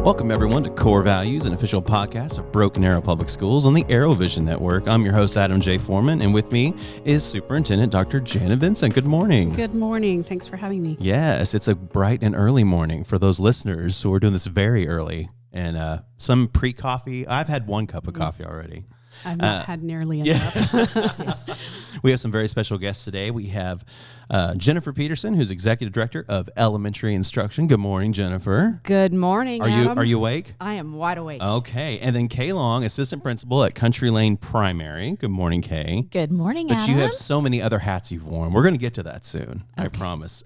Welcome, everyone, to Core Values, an official podcast of Broken Arrow Public Schools on the Arrow Vision Network. I'm your host, Adam J. Foreman, and with me is Superintendent Dr. Janet Vincent. Good morning. Good morning. Thanks for having me. Yes, it's a bright and early morning for those listeners who are doing this very early. And some pre-coffee. I've had one cup of coffee already. I've not had nearly enough. Yes. We have some very special guests today. We have Jennifer Peterson, who's Executive Director of Elementary Instruction. Good morning, Jennifer. Good morning, Adam. Are you awake? I am wide awake. Okay. And then Kay Long, Assistant Principal at Country Lane Primary. Good morning, Kay. Good morning, But Adam. you have so many other hats you've worn. We're going to get to that soon. Okay. I promise.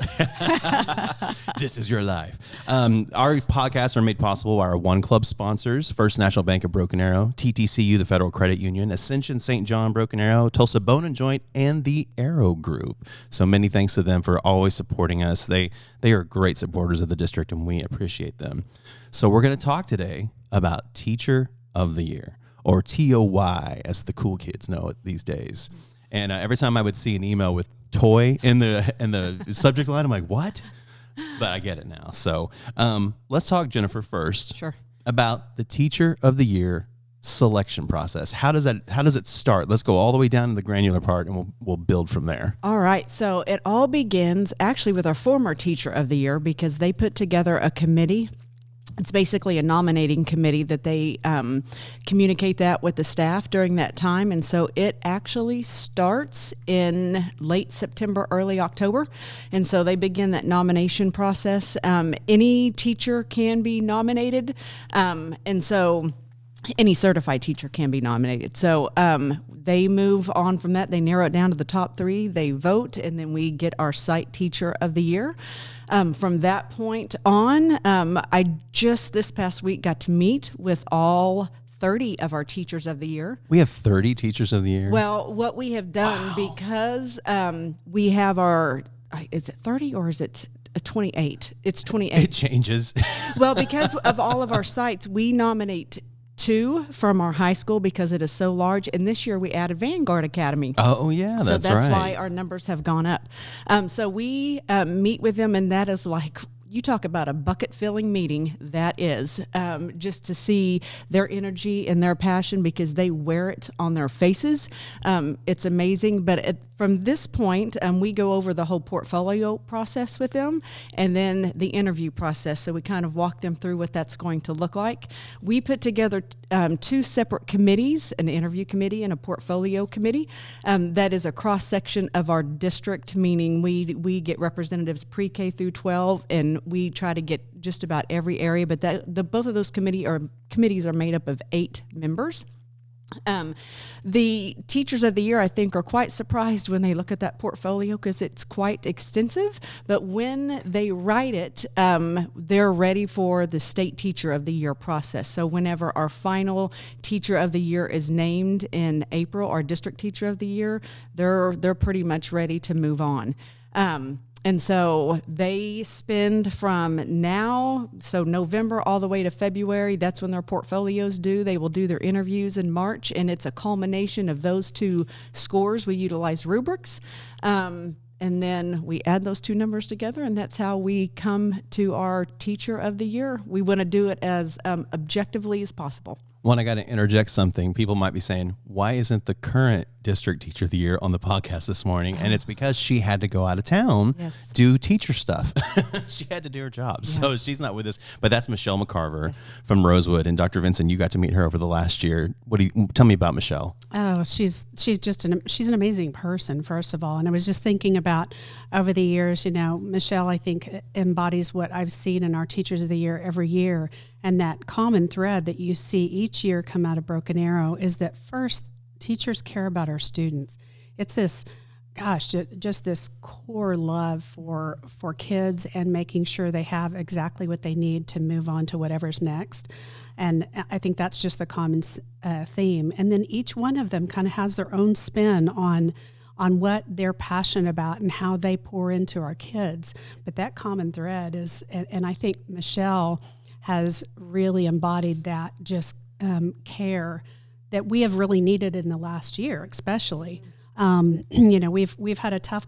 This is your life. Our podcasts are made possible by our One Club sponsors, First National Bank of Broken Arrow, TTCU, the Federal Credit Union, Ascension St. John Broken Arrow, Tulsa Bone and Joint, and the Arrow Group. So many thanks to them for always supporting us. They are great supporters of the district, and we appreciate them. So we're going to talk today about Teacher of the Year, or TOY, as the cool kids know it these days. And every time I would see an email with toy in the subject line, I'm like, what? But I get it now. So let's talk, Jennifer, first. Sure. About the Teacher of the Year selection process. How does it start? Let's go all the way down to the granular part, and we'll build from there. All right. So it all begins actually with our former Teacher of the Year, because they put together a committee. It's basically a nominating committee that they communicate that with the staff during that time. And so it actually starts in late September, early October. And so they begin that nomination process. Any teacher can be nominated. And so any certified teacher can be nominated. So they move on from that. They narrow it down to the top three. They vote, and then we get our site Teacher of the Year. From that point on, I just this past week got to meet with all 30 of our Teachers of the Year. We have 30 Teachers of the Year? Well, what we have done, because we have our, is it 30 or is it 28? It's 28. It changes. Well, because of all of our sites, we nominate 2 from our high school because it is so large. And this year we added Vanguard Academy. Oh, yeah, so that's right. So that's why our numbers have gone up. So we meet with them, and that is like, you talk about a bucket-filling meeting, that is, just to see their energy and their passion, because they wear it on their faces. It's amazing. But from this point, we go over the whole portfolio process with them, and then the interview process. So we kind of walk them through what that's going to look like. We put together 2 separate committees, an interview committee and a portfolio committee. That is a cross-section of our district, meaning we get representatives pre-K through 12, and we try to get just about every area. But both of those committees are made up of 8 members. The Teachers of the Year, I think, are quite surprised when they look at that portfolio, because it's quite extensive. But when they write it, they're ready for the State Teacher of the Year process. So whenever our final Teacher of the Year is named in April, our District Teacher of the Year, they're pretty much ready to move on. And so they spend from now, so November all the way to February, that's when their portfolios due. They will do their interviews in March, and it's a culmination of those 2 scores. We utilize rubrics, and then we add those 2 numbers together, and that's how we come to our Teacher of the Year. We want to do it as objectively as possible. One, I got to interject something. People might be saying, why isn't the current District Teacher of the Year on the podcast this morning? And it's because she had to go out of town, do teacher stuff. She had to do her job. Yeah. So she's not with us. But that's Michelle McCarver from Rosewood. And Dr. Vincent, you got to meet her over the last year. Tell me about Michelle. Oh, she's an amazing person, first of all. And I was just thinking about over the years, Michelle, I think, embodies what I've seen in our Teachers of the Year every year. And that common thread that you see each year come out of Broken Arrow is that first, teachers care about our students. It's this, just this core love for kids and making sure they have exactly what they need to move on to whatever's next. And I think that's just the common theme. And then each one of them kind of has their own spin on what they're passionate about and how they pour into our kids. But that common thread is, and I think Michelle has really embodied that care that we have really needed in the last year, especially. We've had a tough,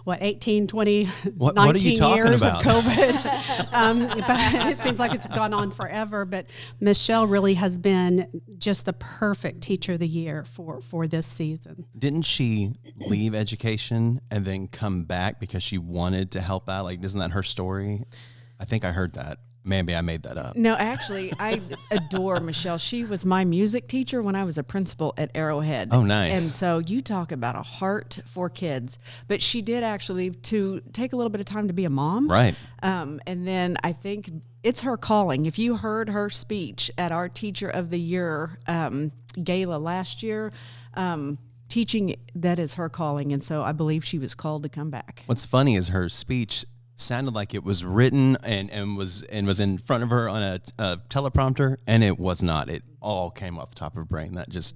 18, 20, What 19 are you talking years about? of COVID. But it seems like it's gone on forever. But Michelle really has been just the perfect teacher of the year for this season. Didn't she leave education and then come back because she wanted to help out? Like, isn't that her story? I think I heard that. Maybe I made that up. No, actually, I adore Michelle. She was my music teacher when I was a principal at Arrowhead. Oh, nice. And so you talk about a heart for kids. But she did actually to take a little bit of time to be a mom. Right. And then I think it's her calling. If you heard her speech at our Teacher of the Year gala last year, teaching, that is her calling. And so I believe she was called to come back. What's funny is her speech sounded like it was written and was in front of her on a teleprompter, and it was not. It all came off the top of her brain. That just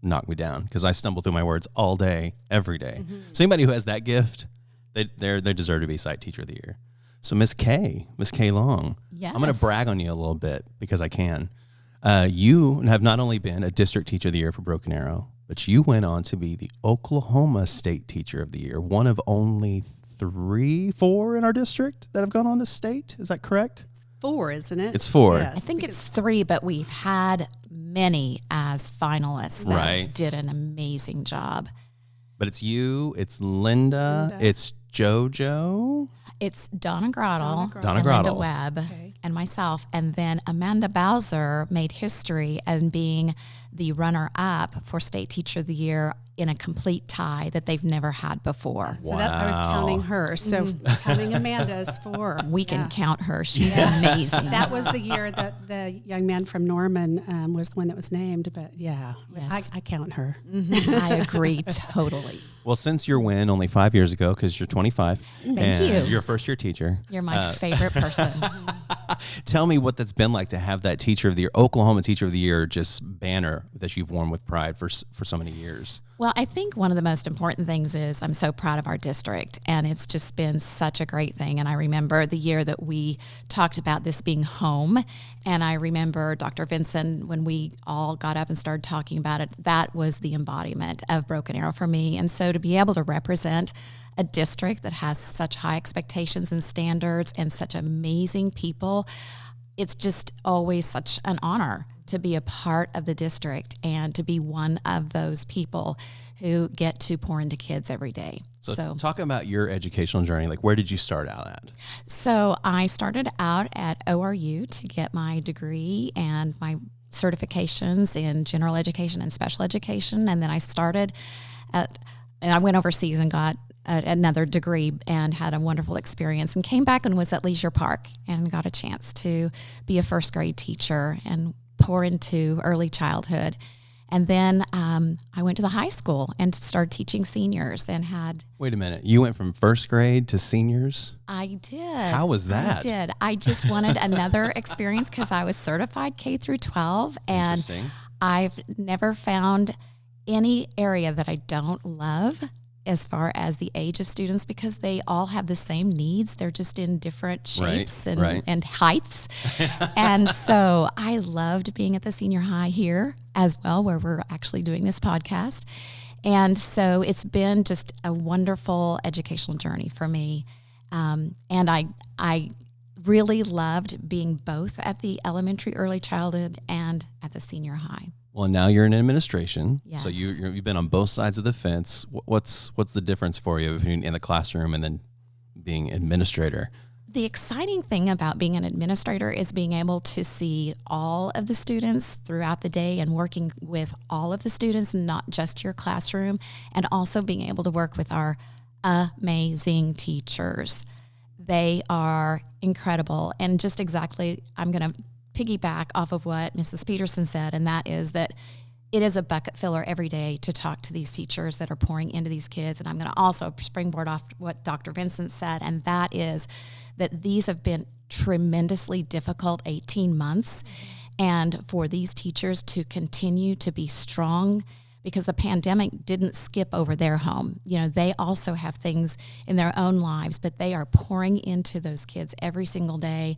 knocked me down because I stumble through my words all day, every day. So anybody who has that gift, they deserve to be Site Teacher of the Year. So Miss K Long, Yes. I'm going to brag on you a little bit because I can. You have not only been a District Teacher of the Year for Broken Arrow, but you went on to be the Oklahoma State Teacher of the Year, one of only 4 in our district that have gone on to state. Is that correct? 4, isn't it? It's 4. Yes, I think it's 3, but we've had many as finalists that Right. did an amazing job. But it's you, it's Linda, it's JoJo. It's Donna Grottle, Donna and Linda Grottle. Webb, Okay. and myself. And then Amanda Bowser made history as being the runner-up for State Teacher of the Year in a complete tie that they've never had before. So that I was counting her. So counting Amanda is 4. We can Yeah. count her. She's amazing. That was the year that the young man from Norman was the one that was named. But yeah, Yes. I count her. I agree totally. Well, since your win only 5 years ago, because you're 25, and you. you're a first-year teacher, You're my favorite person. tell me what that's been like to have that Teacher of the Year, Oklahoma Teacher of the Year, just banner that you've worn with pride for so many years. Well, I think one of the most important things is I'm so proud of our district, and it's just been such a great thing. And I remember the year that we talked about this being home, and I remember Dr. Vincent, when we all got up and started talking about it, that was the embodiment of Broken Arrow for me. And so to be able to represent a district that has such high expectations and standards and such amazing people, it's just always such an honor to be a part of the district and to be one of those people who get to pour into kids every day. So talk about your educational journey. Like, where did you start out at? So I started out at ORU to get my degree and my certifications in general education and special education. And then I went overseas and got another degree and had a wonderful experience and came back and was at Leisure Park and got a chance to be a first grade teacher and pour into early childhood. And then I went to the high school and started teaching seniors and had... Wait a minute. You went from first grade to seniors? I did. How was that? I did. I just wanted another experience because I was certified K through 12. And Interesting. I've never found any area that I don't love as far as the age of students because they all have the same needs. They're just in different shapes and heights. And so I loved being at the senior high here as well, where we're actually doing this podcast. And so it's been just a wonderful educational journey for me. And I really loved being both at the elementary early childhood and at the senior high. Well, now you're in administration, so Yes. you've been on both sides of the fence. What's the difference for you between in the classroom and then being administrator? The exciting thing about being an administrator is being able to see all of the students throughout the day and working with all of the students, not just your classroom, and also being able to work with our amazing teachers. They are incredible. And just exactly, I'm going to piggyback off of what Mrs. Peterson said, and that is that it is a bucket filler every day to talk to these teachers that are pouring into these kids. And I'm going to also springboard off what Dr. Vincent said, and that is that these have been tremendously difficult 18 months. And for these teachers to continue to be strong, because the pandemic didn't skip over their home. You know, they also have things in their own lives, but they are pouring into those kids every single day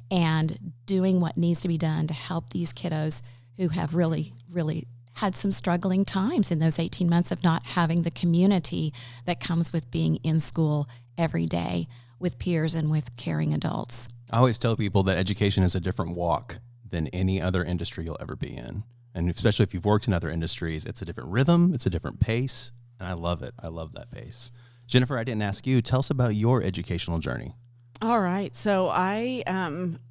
and doing what needs to be done to help these kiddos who have really, really had some struggling times in those 18 months of not having the community that comes with being in school every day with peers and with caring adults. I always tell people that education is a different walk than any other industry you'll ever be in. And especially if you've worked in other industries, it's a different rhythm, it's a different pace, and I love it. I love that pace. Jennifer, I didn't ask you. Tell us about your educational journey. All right. So I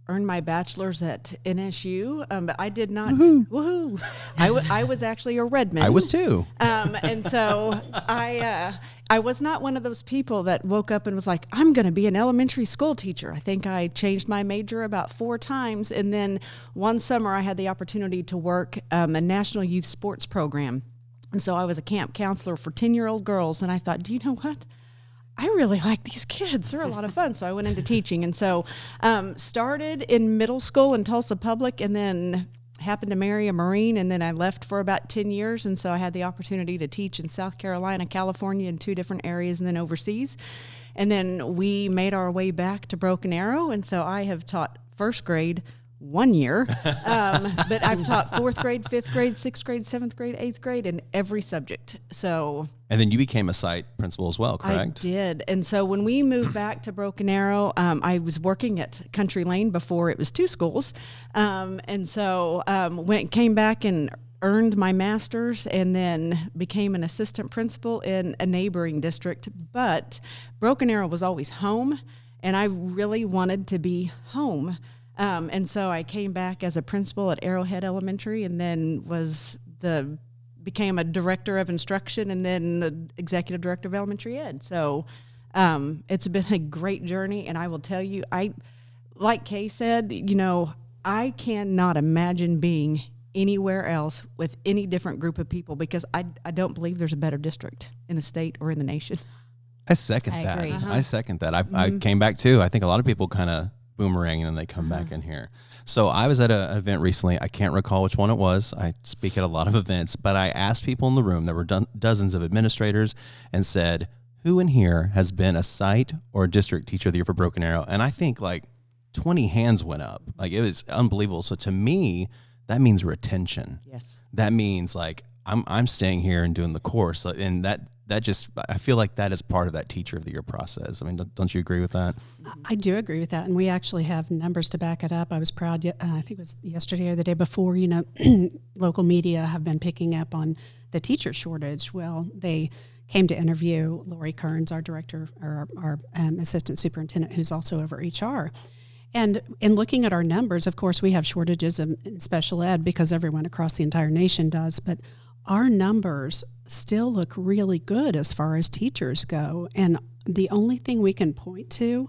earned my bachelor's at NSU, but I did not. Woohoo! I was actually a Redmond. I was too. And so I was not one of those people that woke up and was like, I'm going to be an elementary school teacher. I think I changed my major about 4 times. And then one summer I had the opportunity to work a national youth sports program. And so I was a camp counselor for 10-year-old girls. And I thought, do you know what? I really like these kids. They're a lot of fun. So I went into teaching. And so started in middle school in Tulsa Public, and then happened to marry a Marine, and then I left for about 10 years. And so I had the opportunity to teach in South Carolina, California, in 2 different areas, and then overseas. And then we made our way back to Broken Arrow. And so I have taught first grade 1 year, but I've taught 4th grade, 5th grade, 6th grade, 7th grade, 8th grade, and every subject. So, and then you became a site principal as well, correct? I did. And so when we moved back to Broken Arrow, I was working at Country Lane before it was 2 schools. And so came back and earned my master's, and then became an assistant principal in a neighboring district. But Broken Arrow was always home, and I really wanted to be home. And so I came back as a principal at Arrowhead Elementary, and then became a director of instruction, and then the executive director of elementary ed. So it's been a great journey, and I will tell you, like Kay said, I cannot imagine being anywhere else with any different group of people, because I don't believe there's a better district in the state or in the nation. I second that. Agree. I second that. I came back too. I think a lot of people kind of boomerang and then they come back in here. So I was at an event recently. I can't recall which one it was. I speak at a lot of events, but I asked people in the room, there were dozens of administrators, and said, who in here has been a site or a district teacher of the year for Broken Arrow? And I think like 20 hands went up. Like, it was unbelievable. So to me, that means retention. Yes. That means like I'm staying here and doing the course. And that just, I feel like that is part of that teacher of the year process. I mean, don't you agree with that? I do agree with that. And we actually have numbers to back it up. I was proud, I think it was yesterday or the day before, local media have been picking up on the teacher shortage. Well, they came to interview Lori Kearns, our director, or our assistant superintendent, who's also over HR. And in looking at our numbers, of course, we have shortages in special ed because everyone across the entire nation does, but our numbers still look really good as far as teachers go. And the only thing we can point to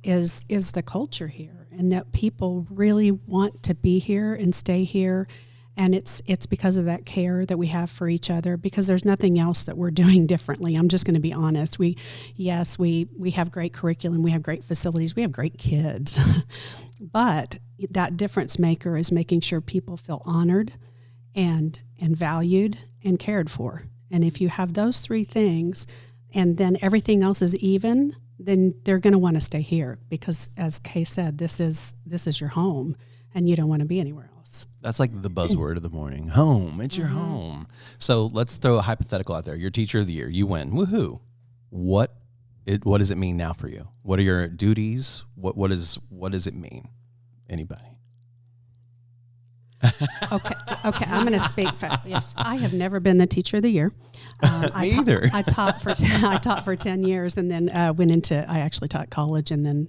is the culture here, and that people really want to be here and stay here. And it's because of that care that we have for each other, because there's nothing else that we're doing differently. I'm just going to be honest. We have great curriculum, we have great facilities, we have great kids. But that difference maker is making sure people feel honored and valued and cared for. And if you have those 3 things and then everything else is even, then they're going to want to stay here, because as Kay said, this is your home and you don't want to be anywhere else. That's like the buzzword of the morning. Home. It's your home. So let's throw a hypothetical out there. You're teacher of the year. You win. Woohoo. What does it mean now for you? What are your duties? What does it mean? Anybody? Okay, I'm going to speak. Yes, I have never been the teacher of the year. Me either. I taught for 10 years, and then I actually taught college, and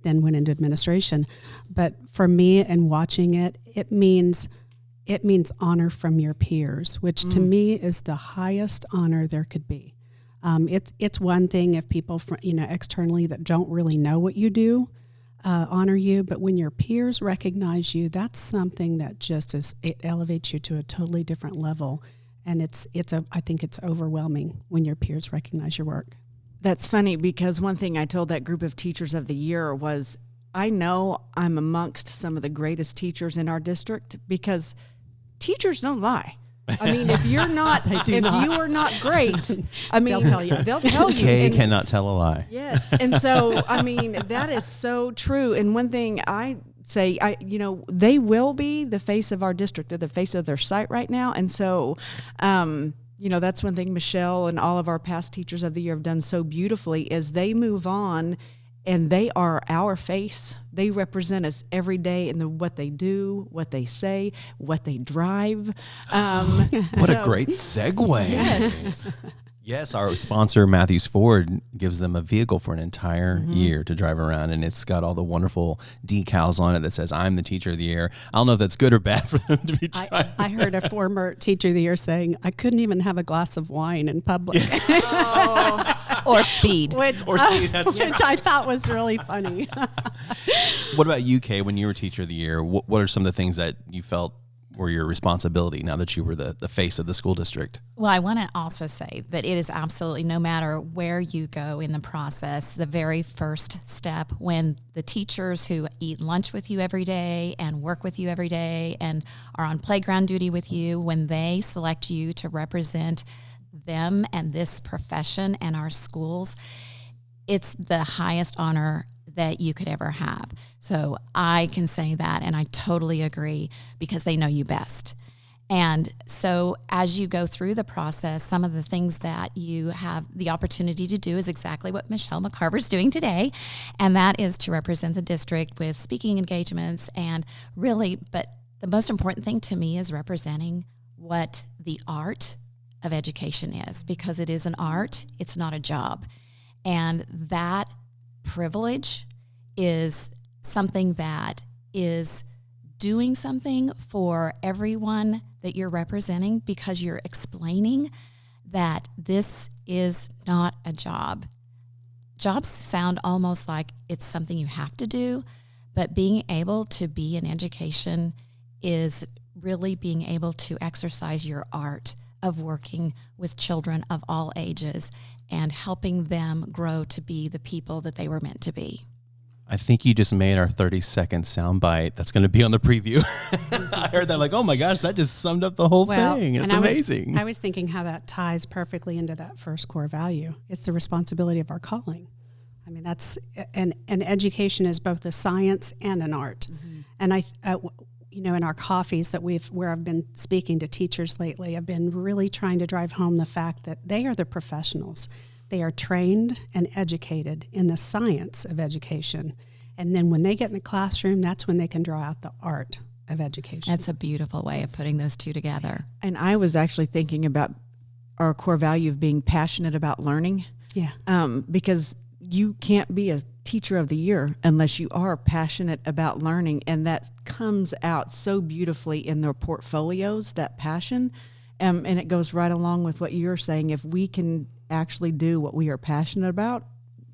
then went into administration. But for me, and watching it means honor from your peers, which to me is the highest honor there could be. It's one thing if people externally that don't really know what you do honor you, but when your peers recognize you, that's something that it elevates you to a totally different level. And I think it's overwhelming when your peers recognize your work. That's funny, because one thing I told that group of teachers of the year was, I know I'm amongst some of the greatest teachers in our district, because teachers don't lie. I mean, if you're not, you are not great, I mean, they'll tell you. Kay cannot tell a lie. Yes. And so, I mean, that is so true. And one thing say, they will be the face of our district. They're the face of their site right now. And so, that's one thing Michelle and all of our past teachers of the year have done so beautifully is they move on and they are our face. They represent us every day in what they do, what they say, what they drive. What a great segue. Yes. Yes, our sponsor, Matthews Ford, gives them a vehicle for an entire year to drive around, and it's got all the wonderful decals on it that says, I'm the teacher of the year. I don't know if that's good or bad for them to be driving. I heard a former teacher of the year saying, I couldn't even have a glass of wine in public. Or speed. Which I thought was really funny. What about you, Kay, when you were teacher of the year? What are some of the things that you felt were your responsibility now that you were the face of the school district? Well, I want to also say that it is absolutely, no matter where you go in the process, the very first step when the teachers who eat lunch with you every day and work with you every day and are on playground duty with you, when they select you to represent them and this profession and our schools, it's the highest honor that you could ever have. So I can say that, and I totally agree, because they know you best. And so as you go through the process, some of the things that you have the opportunity to do is exactly what Michelle McCarver's doing today, and that is to represent the district with speaking engagements and really, but the most important thing to me is representing what the art of education is, because it is an art, it's not a job. And that privilege is something that is doing something for everyone that you're representing, because you're explaining that this is not a job. Jobs sound almost like it's something you have to do, but being able to be in education is really being able to exercise your art of working with children of all ages and helping them grow to be the people that they were meant to be. I think you just made our 30-second soundbite that's going to be on the preview. I heard that, like, oh my gosh, that just summed up the whole thing. It's amazing. I was thinking how that ties perfectly into that first core value. It's the responsibility of our calling. I mean, that's, and education is both a science and an art. Mm-hmm. And in our coffees where I've been speaking to teachers lately, I've been really trying to drive home the fact that they are the professionals. They are trained and educated in the science of education. And then when they get in the classroom, that's when they can draw out the art of education. That's a beautiful way of putting those two together. And I was actually thinking about our core value of being passionate about learning. Yeah. Because you can't be a teacher of the year unless you are passionate about learning. And that comes out so beautifully in their portfolios, that passion. And it goes right along with what you're saying. If we can actually do what we are passionate about,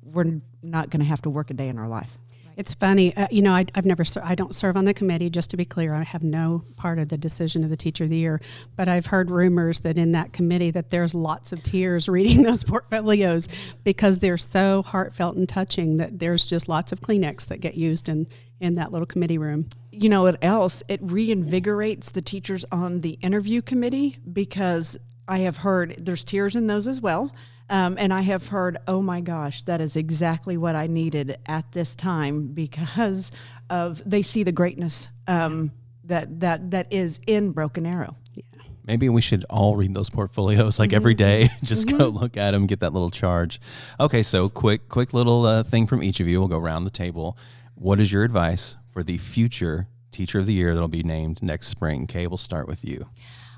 we're not going to have to work a day in our life. It's funny, I don't serve on the committee, just to be clear. I have no part of the decision of the teacher of the year, but I've heard rumors that in that committee that there's lots of tears reading those portfolios because they're so heartfelt and touching that there's just lots of Kleenex that get used in that little committee room. You know what else? It reinvigorates the teachers on the interview committee, because I have heard there's tears in those as well. And I have heard, oh my gosh, that is exactly what I needed at this time, because of they see the greatness that is in Broken Arrow. Yeah. Maybe we should all read those portfolios every day. Just go look at them, get that little charge. Okay, so quick little thing from each of you. We'll go around the table. What is your advice for the future teacher of the year that'll be named next spring? Kay, we'll start with you.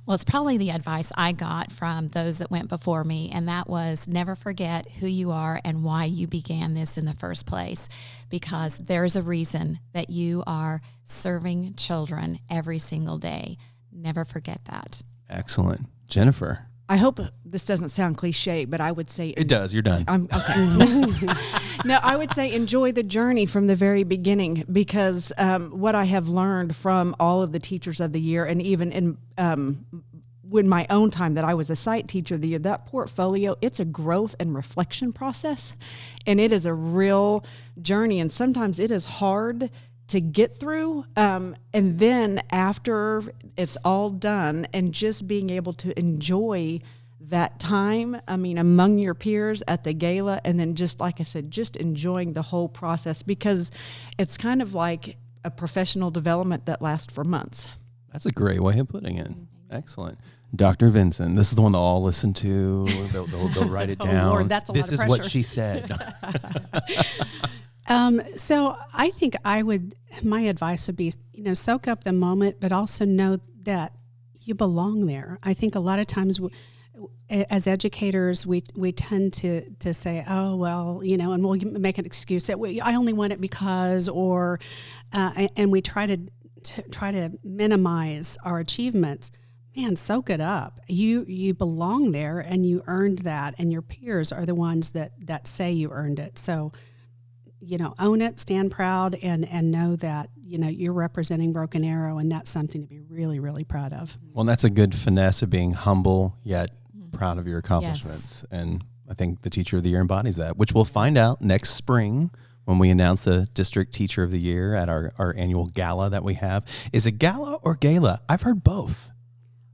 Well, it's probably the advice I got from those that went before me, and that was never forget who you are and why you began this in the first place, because there's a reason that you are serving children every single day. Never forget that. Excellent. Jennifer. I hope this doesn't sound cliche, but I would say... It does. You're done. Okay. No, I would say enjoy the journey from the very beginning, because what I have learned from all of the teachers of the year, and even in my own time that I was a site teacher of the year, that portfolio, it's a growth and reflection process, and it is a real journey, and sometimes it is hard to get through, and then after it's all done, and just being able to enjoy that time, among your peers at the gala, and then just like I said, just enjoying the whole process, because it's kind of like a professional development that lasts for months. That's a great way of putting it. Excellent. Dr. Vincent, this is the one they'll all listen to. They'll write it down. Lord, that's a lot this of is what pressure. she said. So I think my advice would be, soak up the moment, but also know that you belong there. I think a lot of times as educators, we tend to say, oh, well, and we'll make an excuse that I only want it because, or, and we try to minimize our achievements. Man, soak it up. You belong there, and you earned that, and your peers are the ones that say you earned it. So, own it, stand proud, and know that, you're representing Broken Arrow, and that's something to be really, really proud of. Well, that's a good finesse of being humble yet proud of your accomplishments. Yes. And I think the Teacher of the Year embodies that, which we'll find out next spring when we announce the District Teacher of the Year at our annual gala that we have. Is it gala or gala? I've heard both.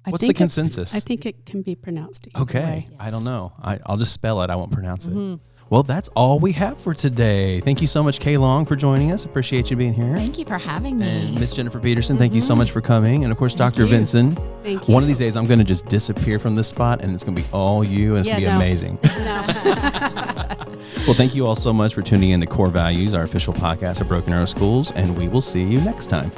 What's the consensus? I think it can be pronounced either okay. way. Yes. I don't know. I'll just spell it. I won't pronounce it. Well, that's all we have for today. Thank you so much, Kay Long, for joining us. Appreciate you being here. Thank you for having me. And Miss Jennifer Peterson, thank you so much for coming. And of course, Dr. Vincent. Thank you. One of these days, I'm going to just disappear from this spot, and it's going to be all you, and it's going to be amazing. Well, thank you all so much for tuning in to Core Values, our official podcast of Broken Arrow Schools, and we will see you next time.